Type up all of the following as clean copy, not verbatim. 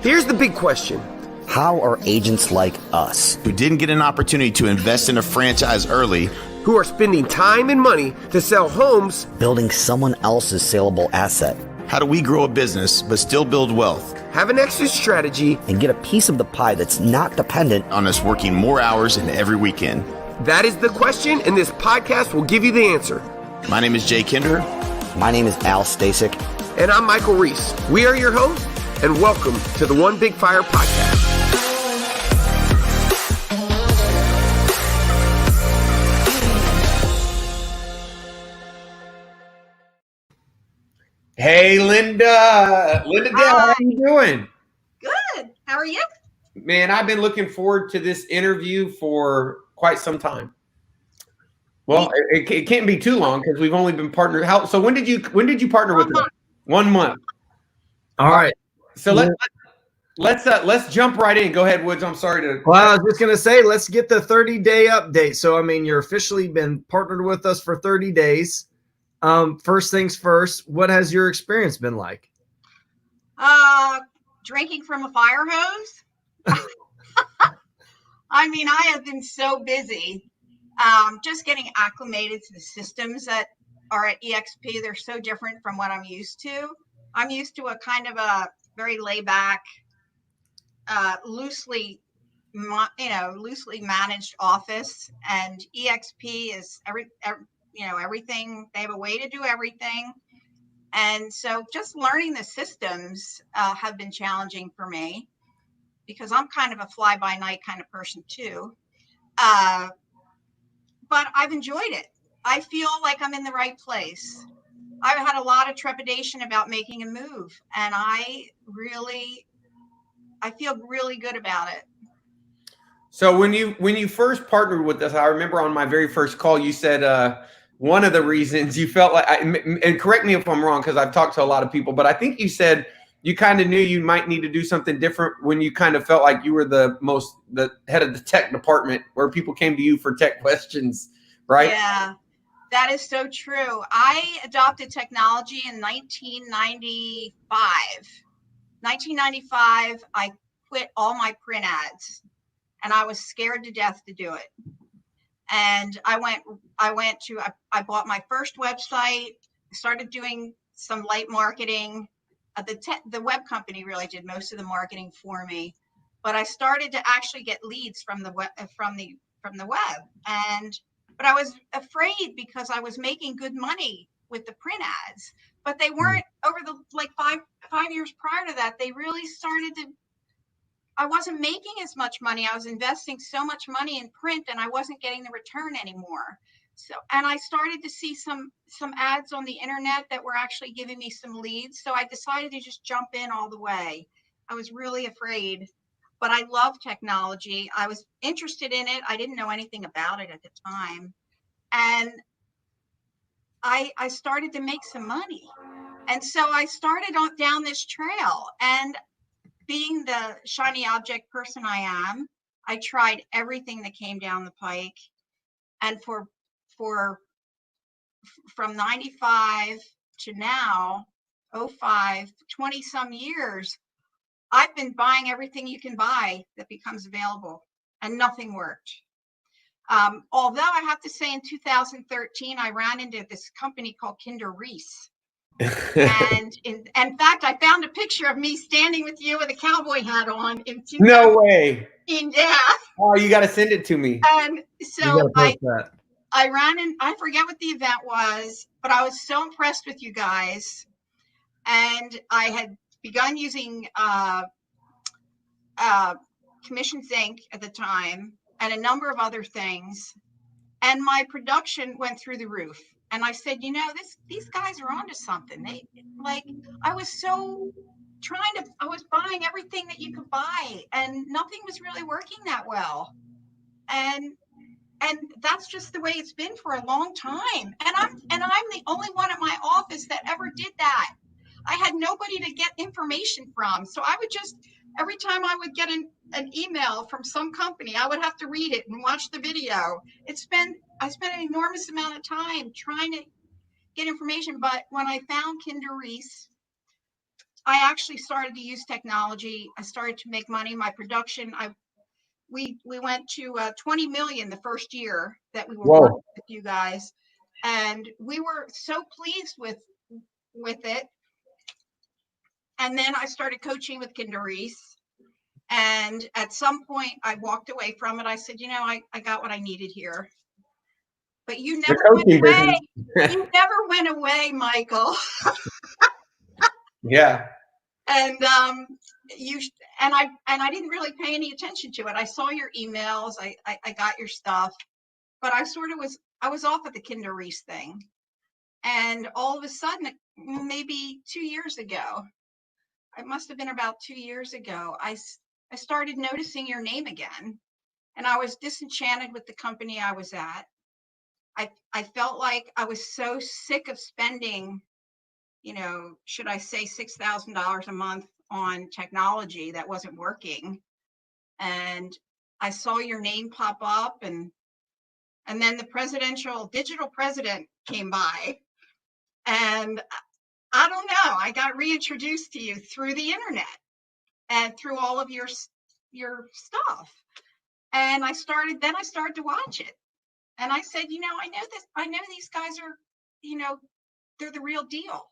Here's the big question. How are agents like us, who didn't get an opportunity to invest in a franchise early, who are spending time and money to sell homes, building someone else's saleable asset? How do we grow a business but still build wealth? Have an exit strategy, and get a piece of the pie that's not dependent on us working more hours and every weekend? That is the question, and this podcast will give you the answer. My name is Jay Kinder. My name is Al Stasik. And I'm Michael Reese. We are your hosts, and welcome to the One Big Fire Podcast. Hey, Linda. Linda Dale, how are you doing? Good. How are you? Man, I've been looking forward to this interview for quite some time. Well, it can't be too long because we've only been partnered. So when did you partner with us? 1 month. All right. So let's jump right in. Go ahead, Woods. I'm sorry to. Well, I was just gonna say, let's get the 30-day update. So, I mean, you're officially been partnered with us for 30 days. First things first, what has your experience been like? Drinking from a fire hose. I mean, I have been so busy. Just getting acclimated to the systems that are at EXP. They're so different from what I'm used to. I'm used to a kind of a very laid back, loosely managed office, and EXP is everything. They have a way to do everything. And so just learning the systems have been challenging for me because I'm kind of a fly by night kind of person too. But I've enjoyed it. I feel like I'm in the right place. I've had a lot of trepidation about making a move, and I feel really good about it. So when you first partnered with us, I remember on my very first call, you said one of the reasons you felt like, and correct me if I'm wrong, because I've talked to a lot of people, but I think you said you kind of knew you might need to do something different when you kind of felt like you were the head of the tech department, where people came to you for tech questions, right? Yeah, that is so true. I adopted technology in 1995. 1995, I quit all my print ads, and I was scared to death to do it. And I bought my first website, started doing some light marketing. The web company really did most of the marketing for me, but I started to actually get leads from the web, but I was afraid because I was making good money with the print ads, but they weren't over the five years prior to that. They really started to. I wasn't making as much money. I was investing so much money in print, and I wasn't getting the return anymore. So, and I started to see some ads on the internet that were actually giving me some leads. So I decided to just jump in all the way. I was really afraid, but I love technology. I was interested in it. I didn't know anything about it at the time. And I started to make some money. And so I started down this trail, and being the shiny object person I am, I tried everything that came down the pike. And from 95 to now, 05, 20 some years, I've been buying everything you can buy that becomes available, and nothing worked. Although I have to say, in 2013, I ran into this company called Kinder Reese. And in fact, I found a picture of me standing with you with a cowboy hat on. No way. Yeah. Oh, you got to send it to me. And so I ran in, I forget what the event was, but I was so impressed with you guys. And I had begun using Commissions Inc. at the time, and a number of other things. And my production went through the roof. And I said, these guys are onto something. I was buying everything that you could buy, and nothing was really working that well. And that's just the way it's been for a long time. And I'm the only one at my office that ever did that. I had nobody to get information from. So I would just, every time I would get an email from some company, I would have to read it and watch the video. I spent an enormous amount of time trying to get information. But when I found Kinder Reese, I actually started to use technology. I started to make money. My production, we went to 20 million the first year that we were Whoa. working with you guys, and we were so pleased with it. And then I started coaching with Kinder Reese. And at some point I walked away from it. I said, you know, I got what I needed here. But you never went away. You never went away, Michael. Yeah. And I didn't really pay any attention to it. I saw your emails, I got your stuff, but I was off at the Kinder Reese thing. And all of a sudden, maybe 2 years ago, it must have been about 2 years ago, I started noticing your name again. And I was disenchanted with the company I was at. I felt like I was so sick of spending, you know, should I say $6,000 a month on technology that wasn't working. And I saw your name pop up, and then the digital president came by, and I don't know, I got reintroduced to you through the internet and through all of your stuff. And I started to watch it. And I said, you know, I know these guys are, you know, they're the real deal.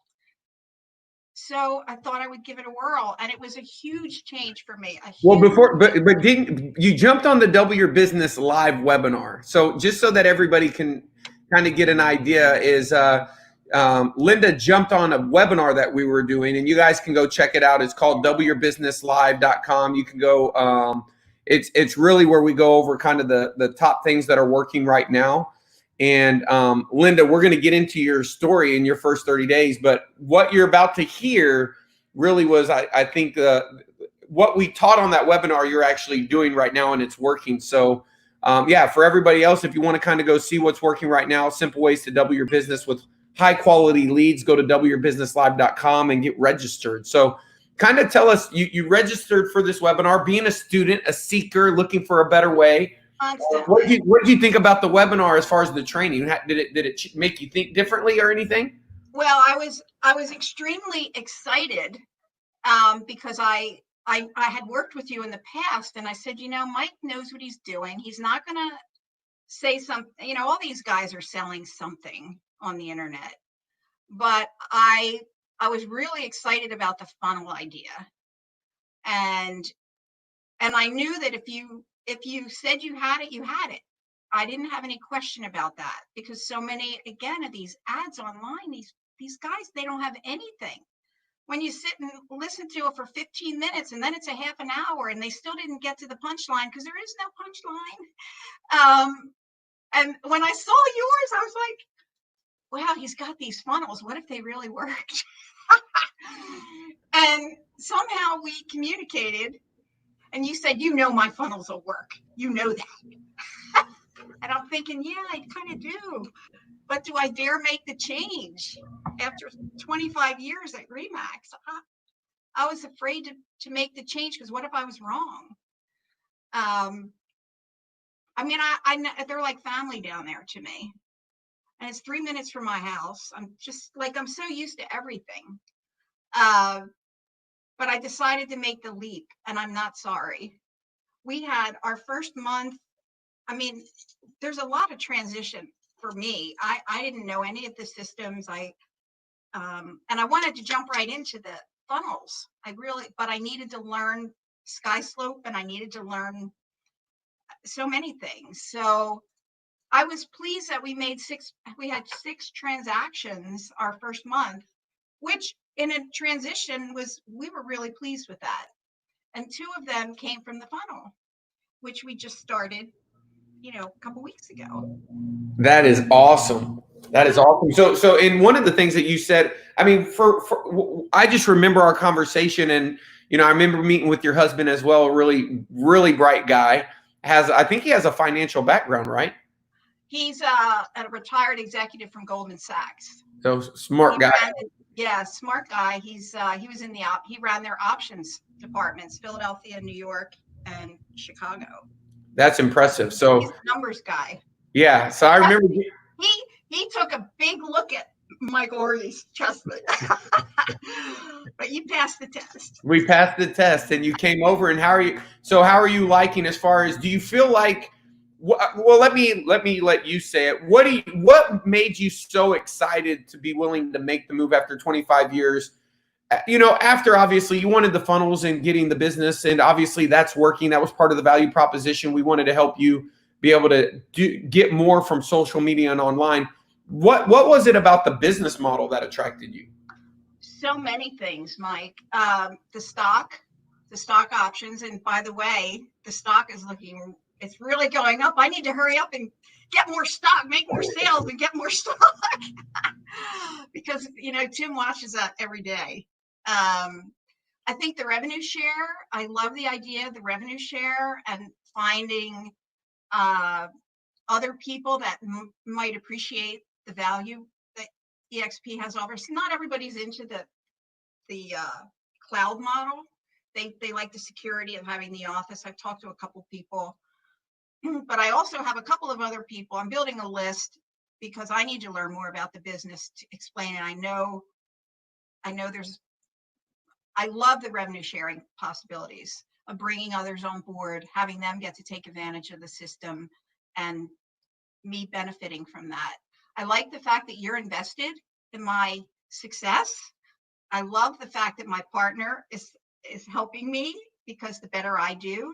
So I thought I would give it a whirl, and it was a huge change for me. Well, but didn't you jumped on the Double Your Business live webinar? So just so that everybody can kind of get an idea, is Linda jumped on a webinar that we were doing, and you guys can go check it out. It's called doubleyourbusinesslive.com. You can go. It's really where we go over kind of the top things that are working right now. And Linda, we're going to get into your story in your first 30 days, but what you're about to hear really was, I think, what we taught on that webinar, you're actually doing right now, and it's working. So yeah, for everybody else, if you want to kind of go see what's working right now, simple ways to double your business with high quality leads, go to doubleyourbusinesslive.com and get registered. So kind of tell us, you registered for this webinar, being a student, a seeker, looking for a better way. What did you think about the webinar as far as the training? Did it make you think differently or anything? Well, I was extremely excited because I had worked with you in the past, and I said, you know, Mike knows what he's doing. He's not going to say something, you know, all these guys are selling something on the internet. But I was really excited about the funnel idea. And I knew that if you said you had it, you had it. I didn't have any question about that, because so many, again, of these ads online, these guys, they don't have anything. When you sit and listen to it for 15 minutes and then it's a half an hour and they still didn't get to the punchline, because there is no punchline. And when I saw yours, I was like, wow, he's got these funnels. What if they really worked? And somehow we communicated, and you said, you know, my funnels will work. You know that. And I'm thinking, yeah, I kind of do. But do I dare make the change after 25 years at Remax? I was afraid to make the change, because what if I was wrong? I mean, they're like family down there to me. And it's 3 minutes from my house. I'm so used to everything. But I decided to make the leap, and I'm not sorry. We had our first month. I mean, there's a lot of transition for me. I didn't know any of the systems. And I wanted to jump right into the funnels. But I needed to learn SkySlope, and I needed to learn so many things. So I was pleased that we had 6 transactions our first month, which in a transition we were really pleased with that. And 2 of them came from the funnel, which we just started, you know, a couple weeks ago. That is awesome. That is awesome. So in one of the things that you said, I mean, I just remember our conversation, and, you know, I remember meeting with your husband as well, a really, really bright guy. I think he has a financial background, right? He's a retired executive from Goldman Sachs. So smart guy. Smart guy. He ran their options departments, Philadelphia, New York, and Chicago. That's impressive. So he's a numbers guy. Yeah. So I remember he took a big look at Mike Orley's chessman. But you passed the test. We passed the test, and you came over. And how are you? So, how are you liking as far as? Do you feel like? Well, let you say it. What made you so excited to be willing to make the move after 25 years? After obviously you wanted the funnels and getting the business, and obviously that's working. That was part of the value proposition. We wanted to help you be able to get more from social media and online. What was it about the business model that attracted you? So many things, Mike. The stock options, and by the way, the stock is it's really going up. I need to hurry up and get more stock, make more sales, and get more stock because Tim watches that every day. I think the revenue share. I love the idea of the revenue share and finding other people that might appreciate the value that EXP has offered. So not everybody's into the cloud model. They like the security of having the office. I've talked to a couple people, but I also have a couple of other people. I'm building a list because I need to learn more about the business to explain it. I know I love the revenue sharing possibilities of bringing others on board, having them get to take advantage of the system and me benefiting from that. I like the fact that you're invested in my success. I love the fact that my partner is helping me because the better I do,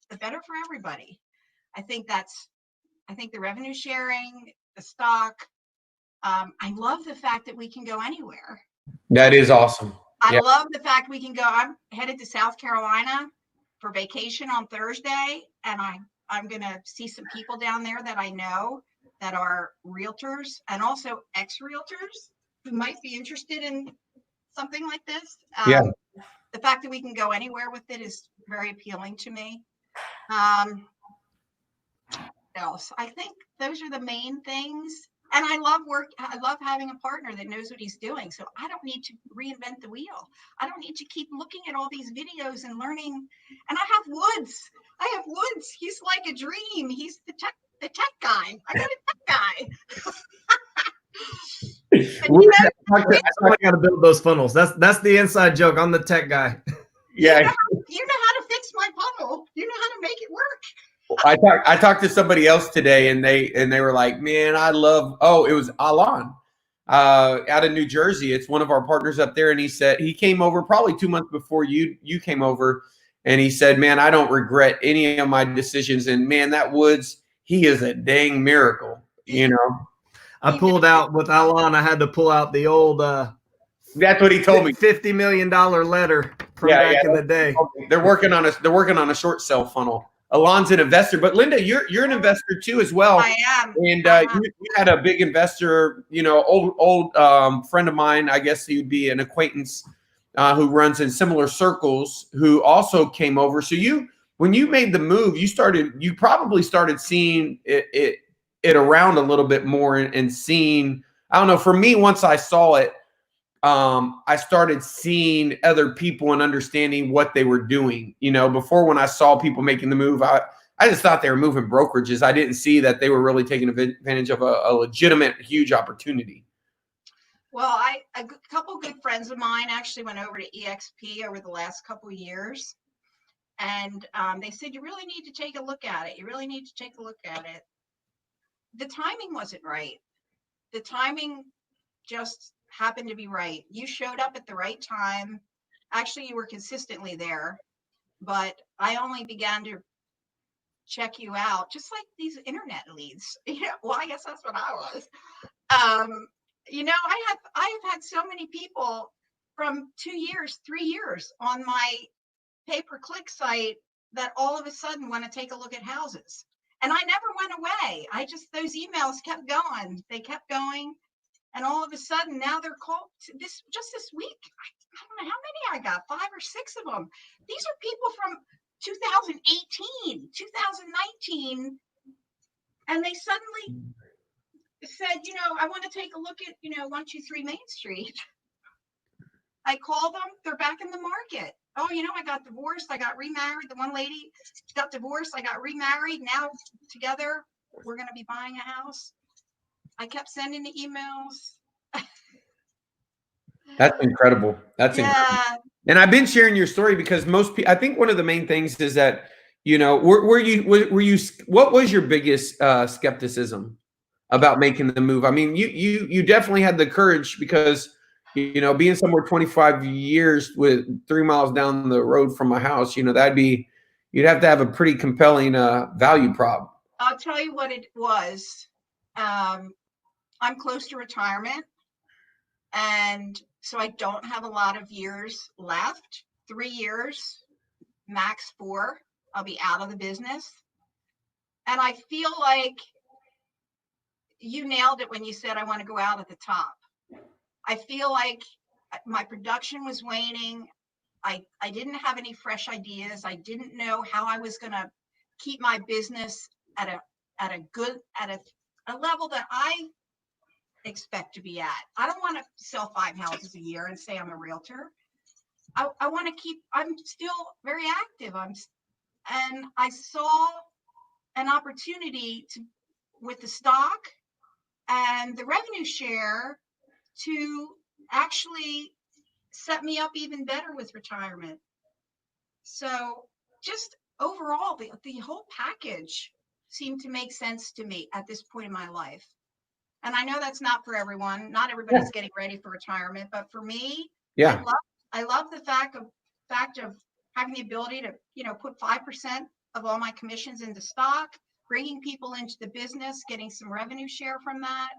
the better for everybody. I think the revenue sharing, the stock. I love the fact that we can go anywhere. That is awesome. I love the fact we can go. I'm headed to South Carolina for vacation on Thursday, and I'm going to see some people down there that I know that are realtors and also ex-realtors who might be interested in something like this. The fact that we can go anywhere with it is very appealing to me. Else, I think those are the main things. And I love having a partner that knows what he's doing. So I don't need to reinvent the wheel. I don't need to keep looking at all these videos and learning. And I have Woods. He's like a dream. He's the tech guy. I got a tech guy. I got to build those funnels. That's the inside joke. I'm the tech guy. Yeah. You know how to fix my funnel. You know how to make it work. I talked to somebody else today, and they were like, man, it was Alan out of New Jersey. It's one of our partners up there. And he said he came over probably 2 months before you came over. And he said, man, I don't regret any of my decisions. And man, that Woods, he is a dang miracle, I pulled out with Alan. I had to pull out the old that's what he told me. $50 million letter from back in the day. They're working on a short sell funnel. Alon's an investor, but Linda, you're an investor too as well. I am. And you had a big investor, old friend of mine. I guess he would be an acquaintance who runs in similar circles, who also came over. So when you made the move, you probably started seeing it around a little bit more and seeing. I don't know. For me, once I saw it, I started seeing other people and understanding what they were doing. Before, when I saw people making the move, I just thought they were moving brokerages. I didn't see that they were really taking advantage of a legitimate, huge opportunity. Well, a couple good friends of mine actually went over to EXP over the last couple of years. And they said, you really need to take a look at it. You really need to take a look at it. The timing wasn't right. The timing just happened to be right. You showed up at the right time. Actually, you were consistently there, but I only began to check you out just like these internet leads. Well, I guess that's what I was. I've had so many people from 2 years, 3 years on my pay-per-click site that all of a sudden want to take a look at houses. And I never went away. Those emails kept going. They kept going. And all of a sudden, now they're called this week. I don't know how many I got, 5 or 6 of them. These are people from 2018, 2019. And they suddenly said, I want to take a look at, 123 Main Street. I called them. They're back in the market. Oh, I got divorced. I got remarried. The one lady got divorced. I got remarried. Now together, we're going to be buying a house. I kept sending the emails. That's incredible. That's incredible. Yeah. And I've been sharing your story because most people, I think one of the main things is that, what was your biggest skepticism about making the move? I mean, you definitely had the courage because, being somewhere 25 years with 3 miles down the road from my house, you'd have to have a pretty compelling value prop. I'll tell you what it was. I'm close to retirement, and so I don't have a lot of years left. 3 years, max 4. I'll be out of the business. And I feel like you nailed it when you said I want to go out at the top. I feel like my production was waning. I didn't have any fresh ideas. I didn't know how I was going to keep my business at a level that I expect to be at. I don't want to sell 5 houses a year and say I'm a realtor. I want to keep, I'm still very active. And I saw an opportunity with the stock and the revenue share to actually set me up even better with retirement. So just overall, the whole package seemed to make sense to me at this point in my life. And I know that's not for everyone. Not everybody's getting ready for retirement, but for me, Yeah. I love the fact of having the ability to, put 5% of all my commissions into stock, bringing people into the business, getting some revenue share from that.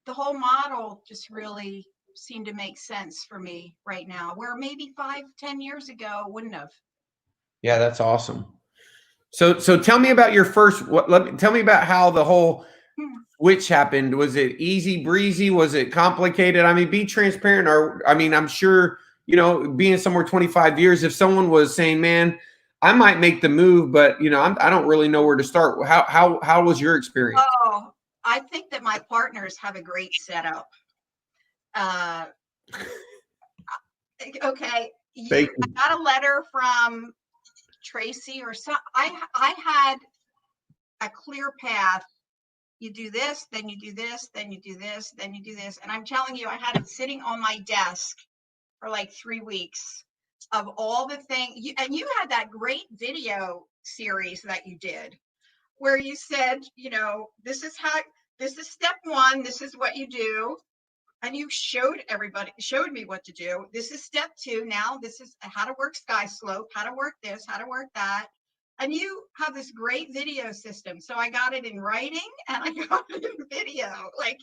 The whole model just really seemed to make sense for me right now, where maybe 5-10 years ago wouldn't have. Yeah, that's awesome. So tell me about your first. Tell me about how the whole switch happened. Was it easy breezy? Was it complicated? I mean, be transparent. Or I mean, I'm sure being somewhere 25 years. If someone was saying, "Man, I might make the move, but I don't really know where to start." How was your experience? Oh, I think that my partners have a great setup. Okay, I got a letter from Tracy or some. I had a clear path. You do this, then you do this, then you do this, then you do this, and I'm telling you, I had it sitting on my desk for like 3 weeks of all the things. And you had that great video series that you did, where you said, this is step 1. This is what you do. And you showed me what to do. This is step 2. Now this is how to work sky slope, how to work this, how to work that. And you have this great video system. So I got it in writing and I got it in video. Like,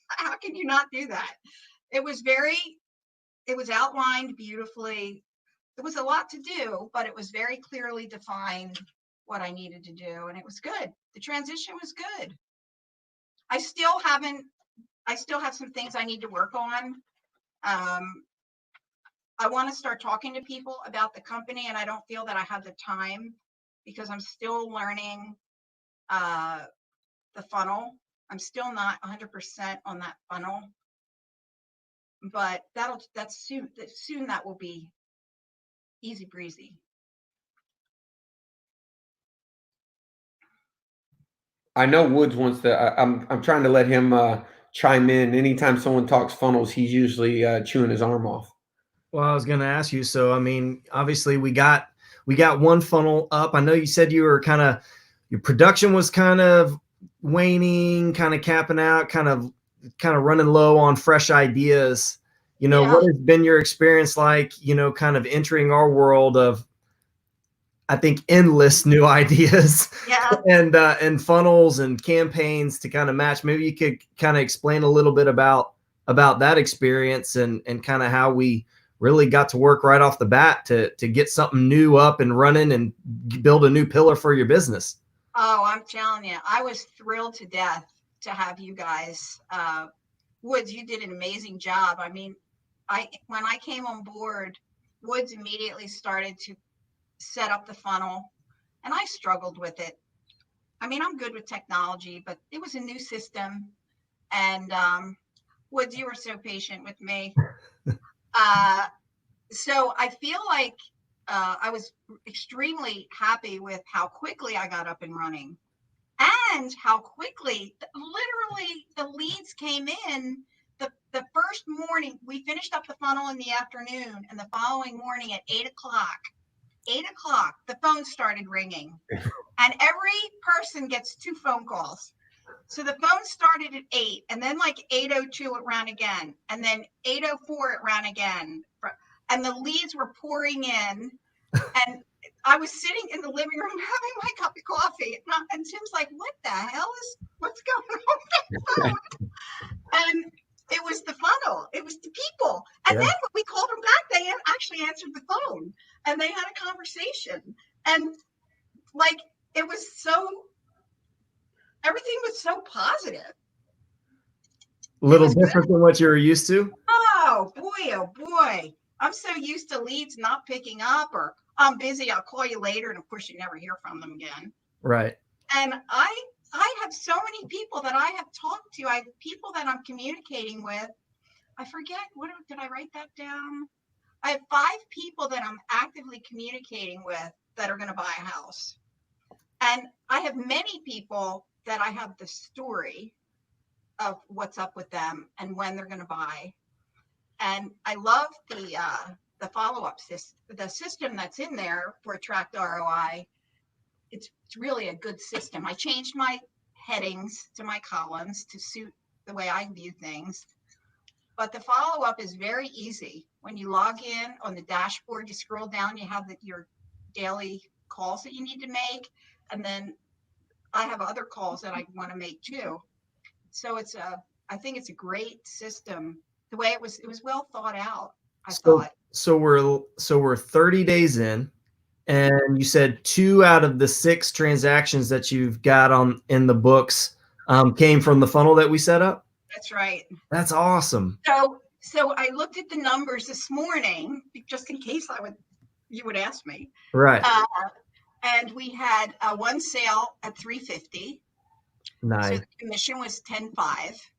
how can you not do that? It was outlined beautifully. It was a lot to do, but it was very clearly defined what I needed to do. And it was good. The transition was good. I still have some things I need to work on. I want to start talking to people about the company, and I don't feel that I have the time because I'm still learning the funnel. I'm still not 100% on that funnel, but that's soon. Soon that will be easy breezy. I know Woods wants to. I'm trying to let him chime in. Anytime someone talks funnels, he's usually chewing his arm off. Well, I was going to ask you. So, I mean, obviously we got one funnel up. I know you said you were your production was kind of waning, kind of capping out, kind of running low on fresh ideas. What has been your experience like, kind of entering our world of, I think, endless new ideas and funnels and campaigns to kind of match. Maybe you could kind of explain a little bit about that experience and kind of how we really got to work right off the bat to get something new up and running and build a new pillar for your business. Oh, I'm telling you, I was thrilled to death to have you guys. Woods, you did an amazing job. I mean, when I came on board, Woods immediately started to set up the funnel, and I struggled with it. I mean, I'm good with technology, but it was a new system. And Woods, you were so patient with me. So I feel like I was extremely happy with how quickly I got up and running and how quickly, literally, the leads came in the first morning, we finished up the funnel in the afternoon, and the following morning at 8 o'clock, the phone started ringing. And every person gets 2 phone calls. So the phone started at 8, and then like 8:02 it ran again, and then 8:04 it ran again. And the leads were pouring in, and I was sitting in the living room having my cup of coffee, and Tim's like, "What the hell what's going on with the phone?" And it was the funnel. It was the people. And then when we called them back, they actually answered the phone, and they had a conversation. And like, it was everything was so positive. A little different than what you were used to. Oh boy. I'm so used to leads not picking up, or I'm busy, I'll call you later, and of course you never hear from them again. Right. And I have so many people that I have talked to. I have people that I'm communicating with. I forget, did I write that down? I have 5 people that I'm actively communicating with that are going to buy a house. And I have many people that I have the story of what's up with them and when they're going to buy. And I love the follow-up system, the system that's in there for Attract ROI. It's really a good system. I changed my headings to my columns to suit the way I view things. But the follow-up is very easy. When you log in on the dashboard, you scroll down, you have your daily calls that you need to make. And then I have other calls that I want to make too. So I think it's a great system. The way it was well thought out, I thought. So we're 30 days in, and you said 2 out of the 6 transactions that you've got in the books came from the funnel that we set up. That's right. That's awesome. So I looked at the numbers this morning, just in case you would ask me. Right. And we had one sale at $350. Nice. So the commission was $10.5.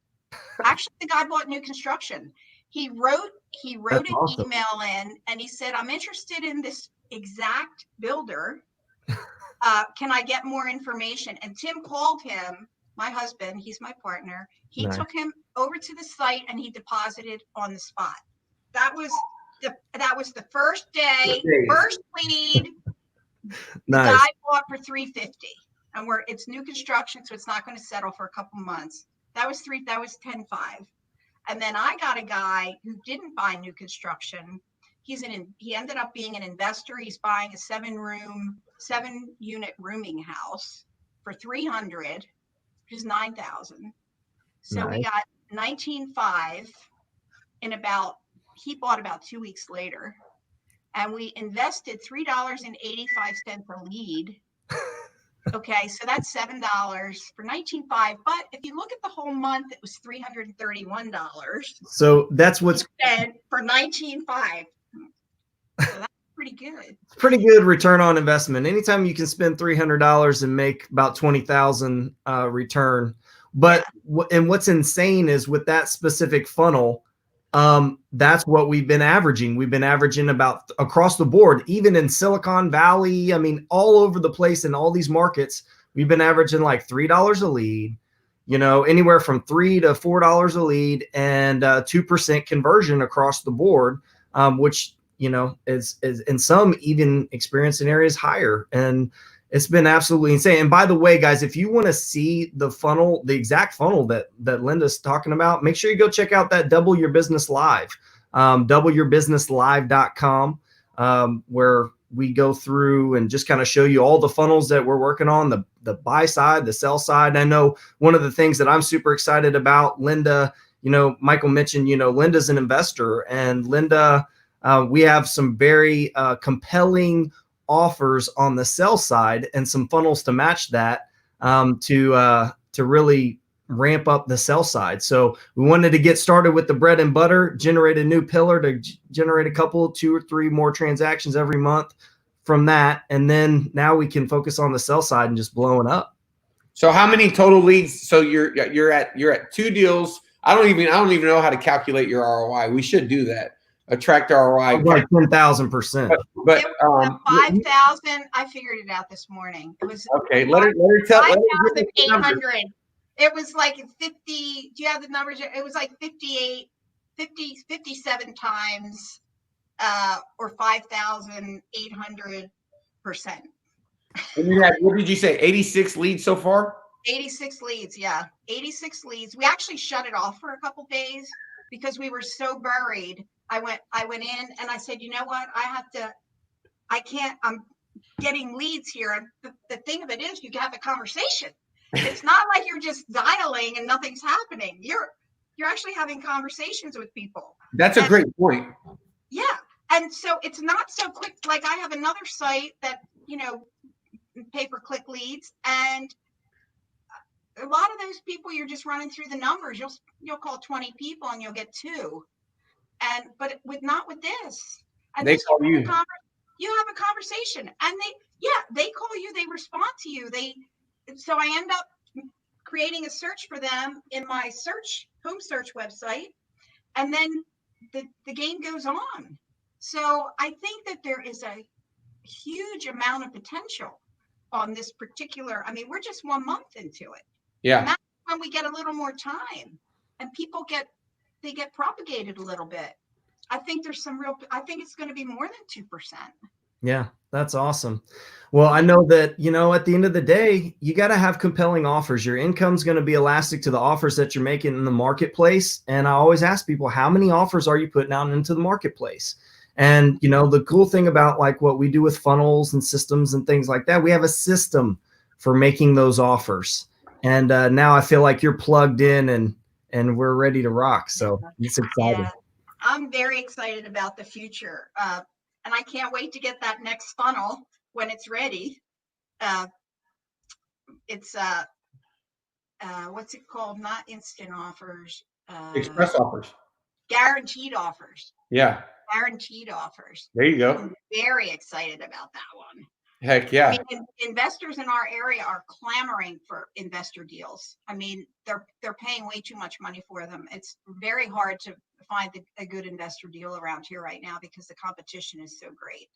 Actually, the guy bought new construction. He wrote That's an awesome. email in, and he said, "I'm interested in this exact builder. Can I get more information?" And Tim called him, my husband, he's my partner. He Nice. took him over to the site, and he deposited on the spot. That was the first day, first lead. Nice. The guy bought for $350, and it's new construction, so it's not going to settle for a couple months. That was $10.5. And then I got a guy who didn't buy new construction. He ended up being an investor. He's buying a 7-unit rooming house for $300, which is $9,000. So Nice. we got $19.5 he bought about 2 weeks later. And we invested $3.85 a lead. Okay, so that's $7 for $19.5. But if you look at the whole month, it was $331. So that's what's for $19.5. So that's pretty good. Pretty good return on investment. Anytime you can spend $300 and make about 20,000 return. But and what's insane is with that specific funnel, that's what we've been averaging. We've been averaging about across the board, even in Silicon Valley. I mean, all over the place in all these markets, we've been averaging like $3 a lead, anywhere from $3 to $4 a lead, and 2% conversion across the board, which, is in some even experienced in areas higher. And it's been absolutely insane. And by the way, guys, if you want to see the funnel, the exact funnel that Linda's talking about, make sure you go check out that Double Your Business Live, doubleyourbusinesslive.com, where we go through and just kind of show you all the funnels that we're working on, the buy side, the sell side. I know one of the things that I'm super excited about, Linda, Michael mentioned, Linda's an investor, and Linda, we have some very compelling offers on the sell side and some funnels to match that, to really ramp up the sell side. So we wanted to get started with the bread and butter, generate a new pillar to generate a couple, 2 or 3 more transactions every month from that. And then now we can focus on the sell side and just blowing up. So how many total leads? So you're at 2 deals. I don't even know how to calculate your ROI. We should do that. Attract ROI. Like 10,000%. But 5,000. I figured it out this morning. It was okay. Let her tell. 5,800. It was like 50. Do you have the numbers? It was like 57 times, or 5,800%. And you had, what did you say, 86 leads so far? 86 leads, yeah. 86 leads. We actually shut it off for a couple days because we were so buried. I went in and I said, you know what? I'm getting leads here. And the thing of it is, you have a conversation. It's not like you're just dialing and nothing's happening. You're actually having conversations with people. That's a great point. Yeah. And so it's not so quick. Like I have another site that, pay-per-click leads, and a lot of those people, you're just running through the numbers. You'll call 20 people and you'll get 2. But not with this. And They this, call you. You have a conversation, and they call you, they respond to you. So I end up creating a search for them in my home search website, and then the game goes on. So I think that there is a huge amount of potential on this particular. I mean, we're just 1 month into it. Yeah. And that's when we get a little more time and people get propagated a little bit. I think it's going to be more than 2%. Yeah, that's awesome. Well, I know that, at the end of the day, you got to have compelling offers. Your income's going to be elastic to the offers that you're making in the marketplace. And I always ask people, how many offers are you putting out into the marketplace? And, the cool thing about like what we do with funnels and systems and things like that, we have a system for making those offers. And now I feel like you're plugged in and we're ready to rock. So it's exciting. Yeah, I'm very excited about the future. And I can't wait to get that next funnel when it's ready. It's what's it called? Not instant offers. Express offers. Guaranteed offers. Yeah. Guaranteed offers. There you go. I'm very excited about that one. Heck yeah. I mean, investors in our area are clamoring for investor deals. I mean, they're paying way too much money for them. It's very hard to find a good investor deal around here right now because the competition is so great.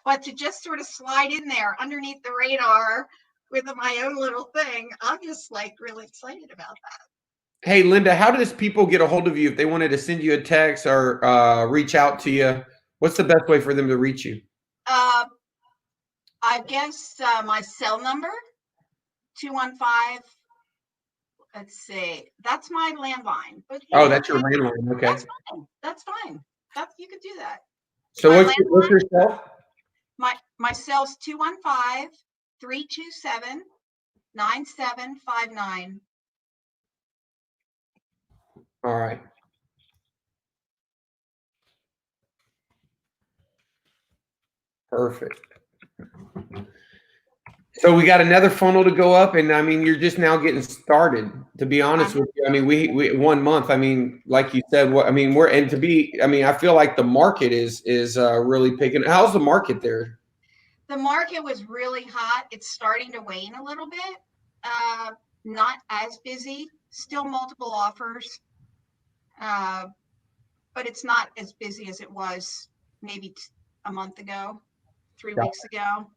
But to just sort of slide in there underneath the radar with my own little thing, I'm just like really excited about that. Hey, Linda, how does people get a hold of you if they wanted to send you a text or reach out to you? What's the best way for them to reach you? I guess my cell number, 215. Let's see. That's my landline. But that's your landline. Okay. That's fine. You could do that. So what's your cell? My cell's 215-327-9759. All right. Perfect. So we got another funnel to go up, and I mean, you're just now getting started. To be honest with you, I mean, we 1 month. I mean, like you said, I feel like the market is really picking. How's the market there? The market was really hot. It's starting to wane a little bit. Not as busy. Still multiple offers, but it's not as busy as it was maybe a month ago, 3 weeks ago.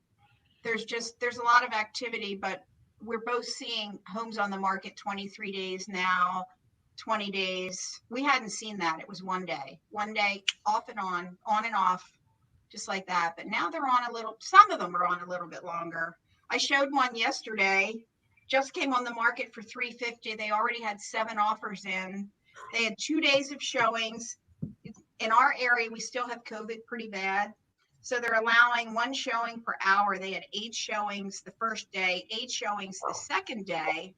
There's a lot of activity, but we're both seeing homes on the market 23 days now, 20 days. We hadn't seen that. It was 1 day off and on and off, just like that. But now some of them are on a little bit longer. I showed one yesterday, just came on the market for $350. They already had 7 offers in. They had 2 days of showings. In our area, we still have COVID pretty bad. So they're allowing 1 showing per hour. They had 8 showings the first day, 8 showings the second day.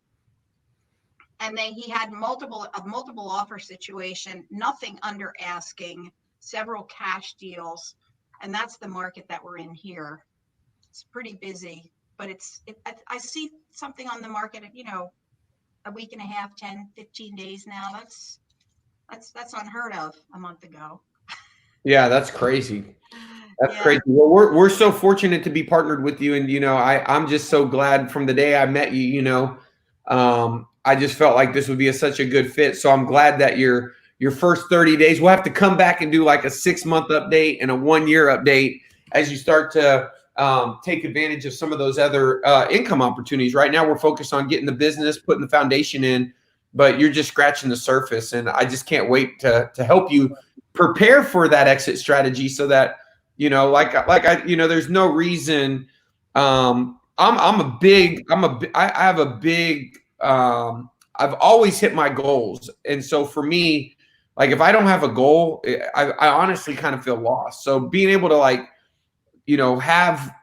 And then he had multiple offer situation, nothing under asking, several cash deals. And that's the market that we're in here. It's pretty busy, but I see something on the market, a week and a half, 10, 15 days now. That's unheard of a month ago. Yeah, that's crazy. That's crazy. Well, we're so fortunate to be partnered with you, and I'm just so glad from the day I met you. I just felt like this would be such a good fit. So I'm glad that your first 30 days. We'll have to come back and do like a 6-month update and a 1-year update as you start to take advantage of some of those other income opportunities. Right now, we're focused on getting the business, putting the foundation in, but you're just scratching the surface. And I just can't wait to help you prepare for that exit strategy so that, there's no reason. I have a big, I've always hit my goals. And so for me, like if I don't have a goal, I honestly kind of feel lost. So being able to have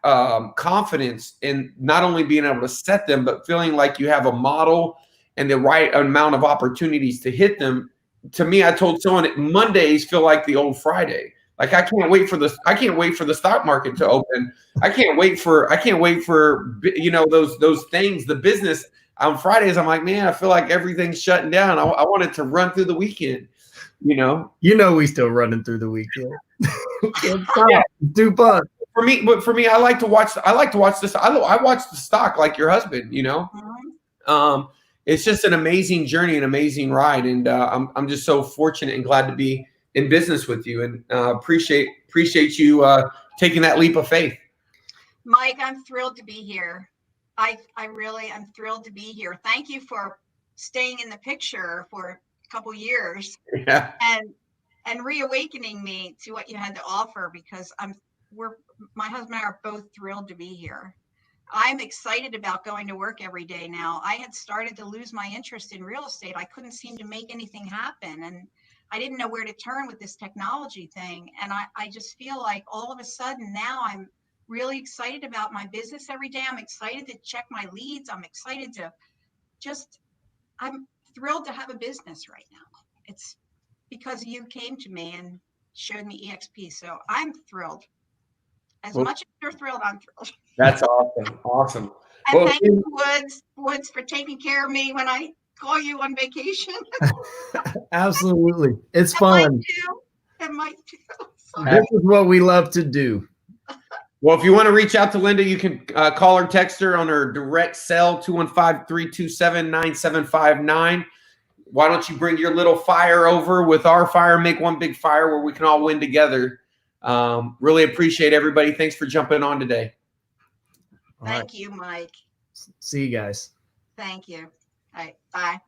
confidence in not only being able to set them, but feeling like you have a model and the right amount of opportunities to hit them. To me, I told someone Mondays feel like the old Friday. Like I can't wait for the stock market to open. I can't wait for those things, the business on Fridays. I'm like, man, I feel like everything's shutting down. I want it to run through the weekend, we still running through the weekend. Yeah. Do fun. For me, I like to watch this. I watch the stock like your husband, It's just an amazing journey, an amazing ride. And I'm just so fortunate and glad to be in business with you, and appreciate you taking that leap of faith. Mike, I'm thrilled to be here. I really am thrilled to be here. Thank you for staying in the picture for a couple years. Yeah. And reawakening me to what you had to offer, because my husband and I are both thrilled to be here. I'm excited about going to work every day now. I had started to lose my interest in real estate. I couldn't seem to make anything happen, and I didn't know where to turn with this technology thing. And I just feel like all of a sudden now I'm really excited about my business every day. I'm excited to check my leads. I'm excited to I'm thrilled to have a business right now. It's because you came to me and showed me EXP. So I'm thrilled. As much as you're thrilled, I'm thrilled. That's awesome. Awesome. And thank you, Woods, for taking care of me when I call you on vacation. Absolutely. It's fun. And Mike too. So. This is what we love to do. Well, if you want to reach out to Linda, you can call her, text her on her direct cell, 215-327-9759. Why don't you bring your little fire over with our fire, make one big fire where we can all win together. Really appreciate everybody. Thanks for jumping on today. Thank you, Mike. See you guys. Thank you. All right. Bye.